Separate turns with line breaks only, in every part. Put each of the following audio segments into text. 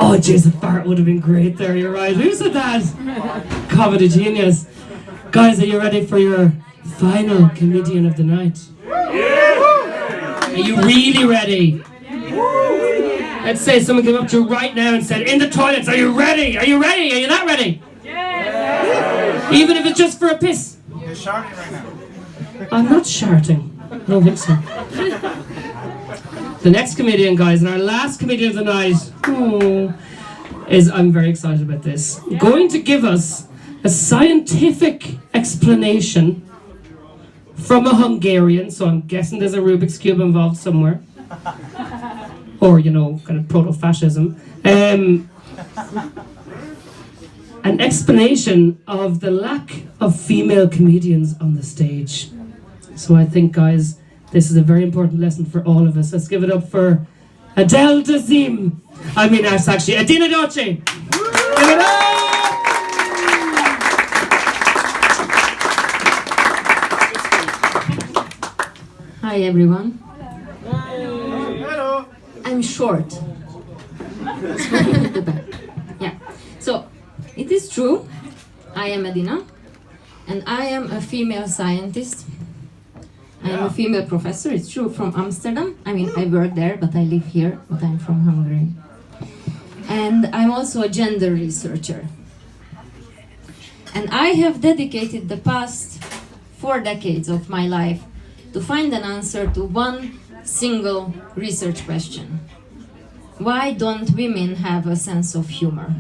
Oh jeez, a fart would have been great there, you're right. Who said that? Comedy genius. Guys, are you ready for your final comedian of the night? Are you really ready? Let's say someone came up to you right now and said, in the toilets, are you ready? Are you ready? Are you not ready? Even if it's just for a piss.
You're sharting right now.
I'm not sharting. I don't think so. The next comedian, guys, and our last comedian of the night, is, I'm very excited about this, going to give us a scientific explanation from a Hungarian, so I'm guessing there's a Rubik's Cube involved somewhere. Or, you know, kind of proto-fascism. An explanation of the lack of female comedians on the stage. So I think, guys, this is a very important lesson for all of us. Let's give it up for Edina Doci. I mean, that's actually Edina Doci. Give it up!
Hi, everyone.
Hello.
I'm short. Yeah. So, it is true. I am Edina, and I am a female scientist. I am a female professor, it's true, from Amsterdam. I mean, I work there, but I live here, but I'm from Hungary. And I'm also a gender researcher. And I have dedicated the past 4 decades of my life to find an answer to one single research question. Why don't women have a sense of humor?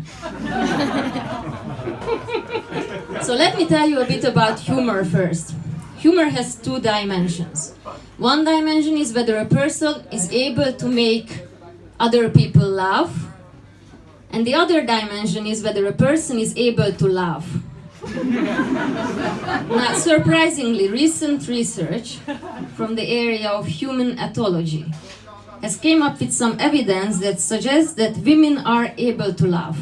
So let me tell you a bit about humor first. Humor has 2 dimensions. One dimension is whether a person is able to make other people laugh, and the other dimension is whether a person is able to laugh. Now, surprisingly, recent research from the area of human ethology has came up with some evidence that suggests that women are able to laugh.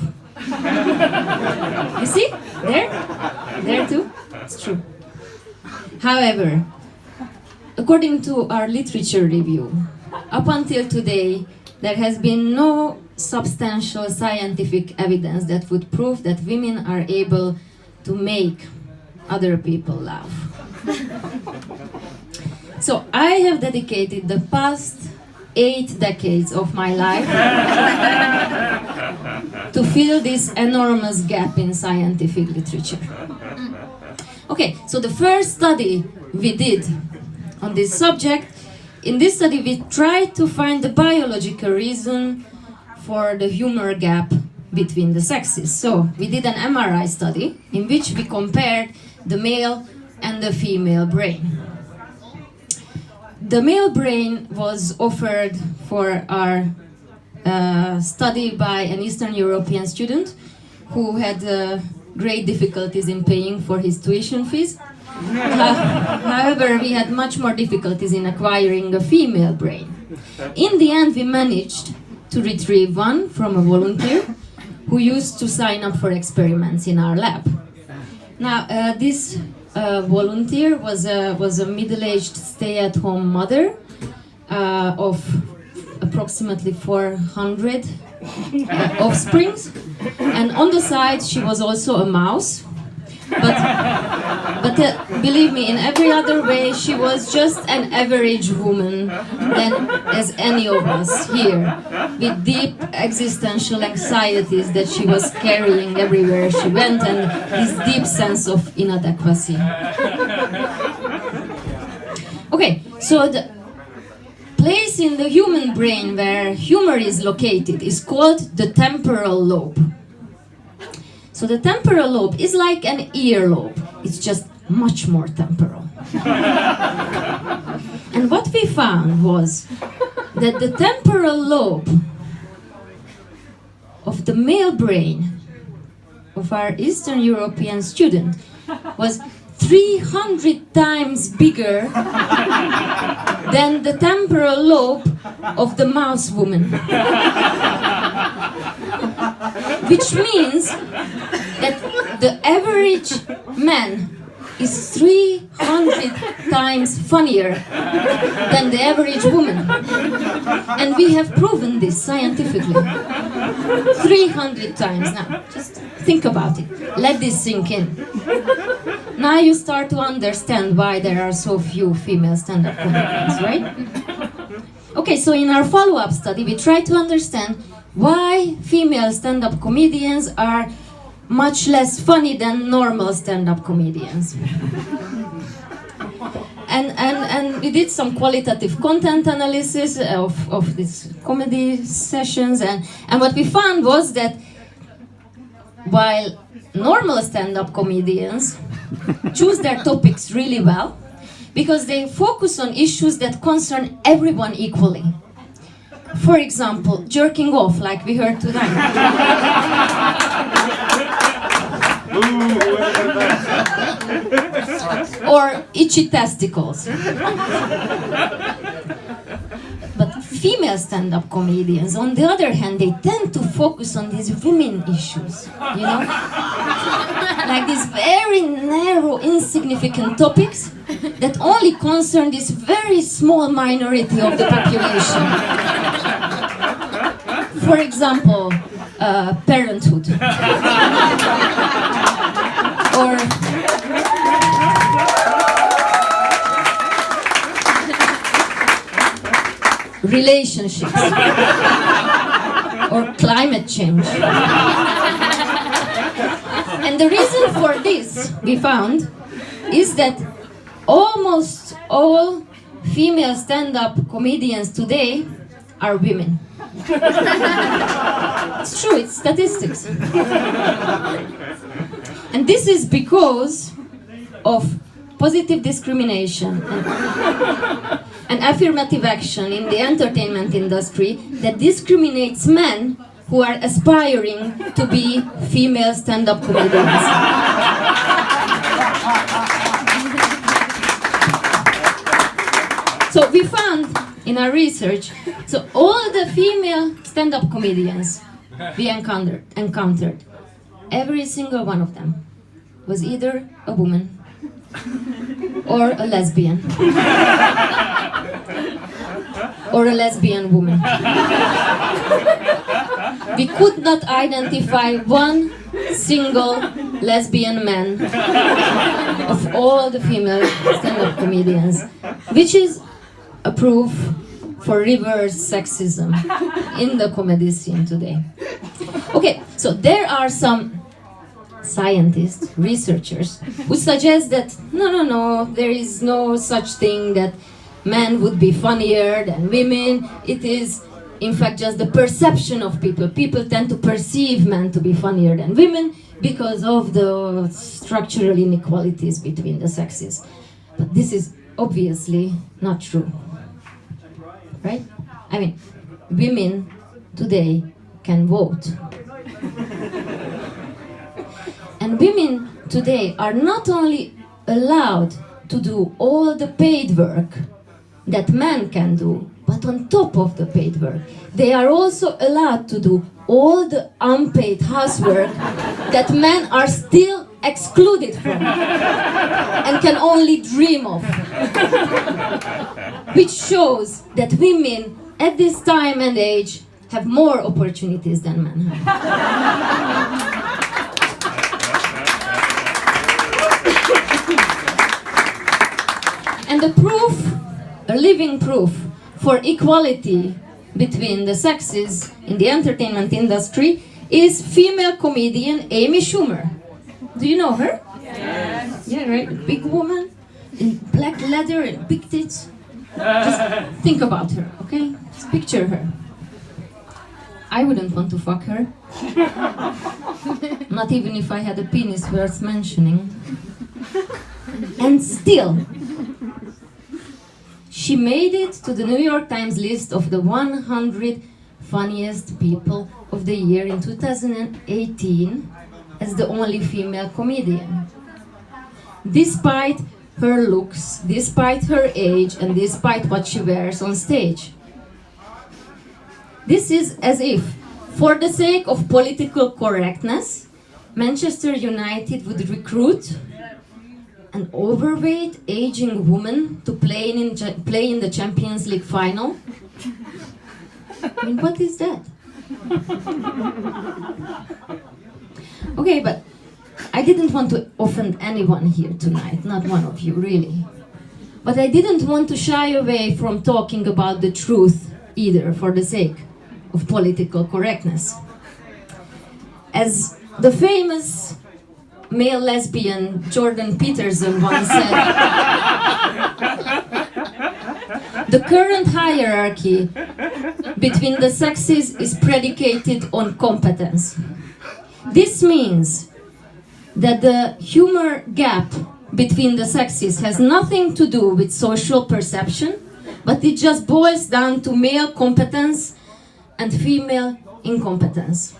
You see? There too? It's true. However, according to our literature review, up until today, there has been no substantial scientific evidence that would prove that women are able to make other people laugh. So I have dedicated the past 8 decades of my life to fill this enormous gap in scientific literature. Okay, so the first study we did on this subject, in this study we tried to find the biological reason for the humor gap between the sexes. So we did an MRI study in which we compared the male and the female brain. The male brain was offered for our study by an Eastern European student who had great difficulties in paying for his tuition fees. However, we had much more difficulties in acquiring a female brain. In the end, we managed to retrieve one from a volunteer who used to sign up for experiments in our lab. Now, this volunteer was a middle-aged stay-at-home mother of approximately 400 offsprings, and on the side she was also a mouse. But believe me, in every other way, she was just an average woman than as any of us here, with deep existential anxieties that she was carrying everywhere she went, and this deep sense of inadequacy. Okay, so the place in the human brain where humor is located is called the temporal lobe. So the temporal lobe is like an earlobe. It's just much more temporal. And what we found was that the temporal lobe of the male brain of our Eastern European student was 300 times bigger than the temporal lobe of the mouse woman. Which means that the average man is 300 times funnier than the average woman. And we have proven this scientifically. 300 times. Now, just think about it. Let this sink in. Now you start to understand why there are so few female stand-up comedians, right? Okay, so in our follow-up study, we try to understand why female stand-up comedians are much less funny than normal stand-up comedians. And we did some qualitative content analysis of these comedy sessions, and what we found was that while normal stand-up comedians choose their topics really well, because they focus on issues that concern everyone equally. For example, jerking off, like we heard tonight. Or itchy testicles. But female stand-up comedians, on the other hand, they tend to focus on these women issues, you know? Like these very narrow, insignificant topics that only concern this very small minority of the population. For example, parenthood. Or relationships. Or climate change. And the reason for this, we found, is that almost all female stand-up comedians today are women. It's true, it's statistics. And this is because of positive discrimination and affirmative action in the entertainment industry that discriminates men who are aspiring to be female stand-up comedians. So we found in our research, so all the female stand-up comedians we encountered, every single one of them was either a woman or a lesbian. Or a lesbian woman. We could not identify one single lesbian man of all the female stand-up comedians, which is a proof for reverse sexism in the comedy scene today. Okay, so there are some scientists, researchers, who suggest that no, there is no such thing that men would be funnier than women. It is, in fact, just the perception of people. People tend to perceive men to be funnier than women because of the structural inequalities between the sexes. But this is obviously not true. Right? I mean, women today can vote. And women today are not only allowed to do all the paid work that men can do, but on top of the paid work, they are also allowed to do all the unpaid housework that men are still excluded from and can only dream of. Which shows that women at this time and age have more opportunities than men have. And the proof, a living proof, for equality between the sexes in the entertainment industry is female comedian Amy Schumer. Do you know her?
Yes.
Yeah, right? A big woman in black leather and big tits. Just think about her, okay? Just picture her. I wouldn't want to fuck her. Not even if I had a penis worth mentioning. And still, she made it to the New York Times list of the 100 funniest people of the year in 2018 as the only female comedian. Despite her looks, despite her age, and despite what she wears on stage. This is as if, for the sake of political correctness, Manchester United would recruit an overweight, aging woman to play in the Champions League final? I mean, what is that? Okay, but I didn't want to offend anyone here tonight, not one of you, really. But I didn't want to shy away from talking about the truth either, for the sake of political correctness. As the famous male lesbian Jordan Peterson once said, the current hierarchy between the sexes is predicated on competence. This means that the humor gap between the sexes has nothing to do with social perception, but it just boils down to male competence and female incompetence.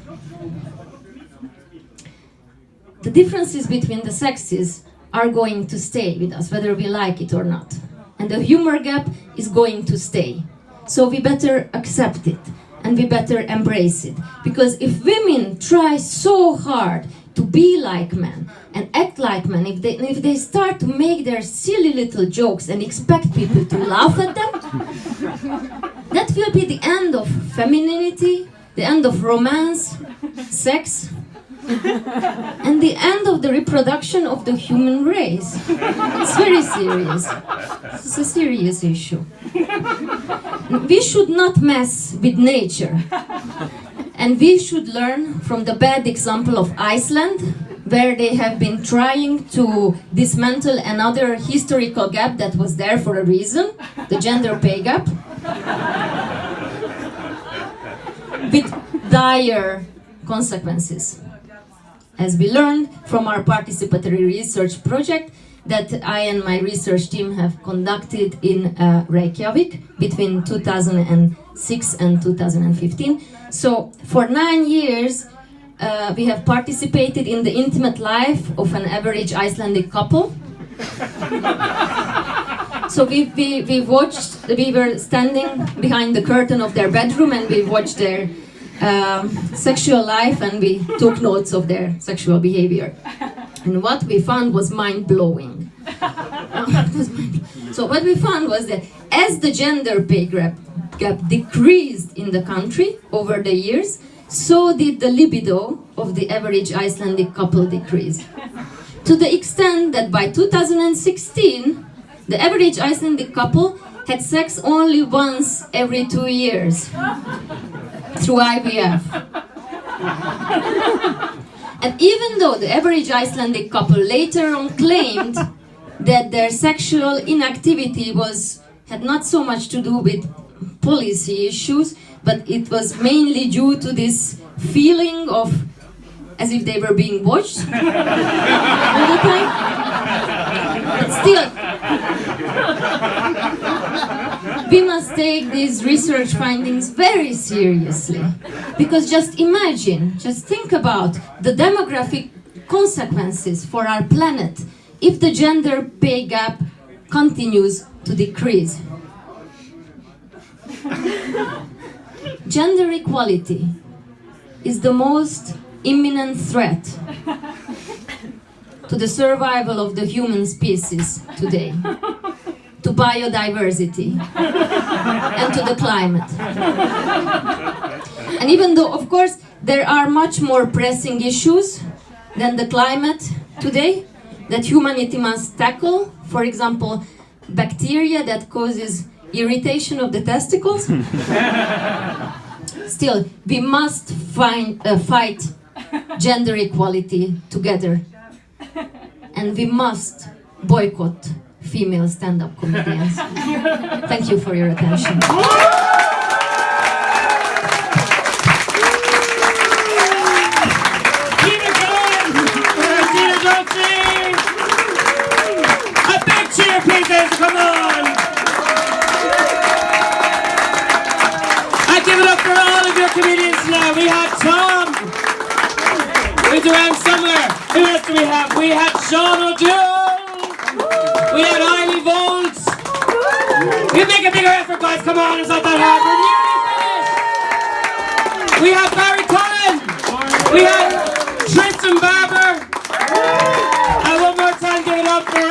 The differences between the sexes are going to stay with us, whether we like it or not. And the humor gap is going to stay. So we better accept it and we better embrace it. Because if women try so hard to be like men and act like men, if they start to make their silly little jokes and expect people to laugh at them, that will be the end of femininity, the end of romance, sex, and the end of the reproduction of the human race. It's very serious. It's a serious issue. We should not mess with nature. And we should learn from the bad example of Iceland, where they have been trying to dismantle another historical gap that was there for a reason, the gender pay gap, with dire consequences. As we learned from our participatory research project that I and my research team have conducted in Reykjavik between 2006 and 2015. So for 9 years, we have participated in the intimate life of an average Icelandic couple. So we watched, we were standing behind the curtain of their bedroom and we watched their sexual life and we took notes of their sexual behavior. And what we found was mind-blowing. So what we found was that as the gender pay gap decreased in the country over the years, so did the libido of the average Icelandic couple decrease. To the extent that by 2016, the average Icelandic couple had sex only once every 2 years through IVF. And even though the average Icelandic couple later on claimed that their sexual inactivity had not so much to do with policy issues, but it was mainly due to this feeling of as if they were being watched all the time. But still, we must take these research findings very seriously. Because just imagine, just think about the demographic consequences for our planet if the gender pay gap continues to decrease. Gender equality is the most imminent threat to the survival of the human species today, to biodiversity, and to the climate. And even though, of course, there are much more pressing issues than the climate today that humanity must tackle, for example, bacteria that causes irritation of the testicles. Still, we must fight gender equality together. And we must boycott female stand-up comedians. Thank you for your attention.
Keep it going for Edina Doci! A big cheer, please, come on! I give it up for all of your comedians now. We have Tom. He's around somewhere. Who else do we have? We have Sean O'Doul. We had Eiley Volts. You make a bigger effort, guys. Come on, it's not that hard. We're nearly finished. We have Barry Cullen. We have Tristan Barber. And one more time, give it up for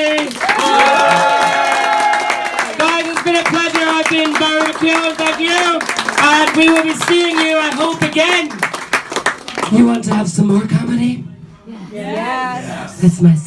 comedy. Guys, it's been a pleasure. I've been Barry McKeown. Thank you. And we will be seeing you, I hope, again. You want to have some more comedy? Yes. That's my second.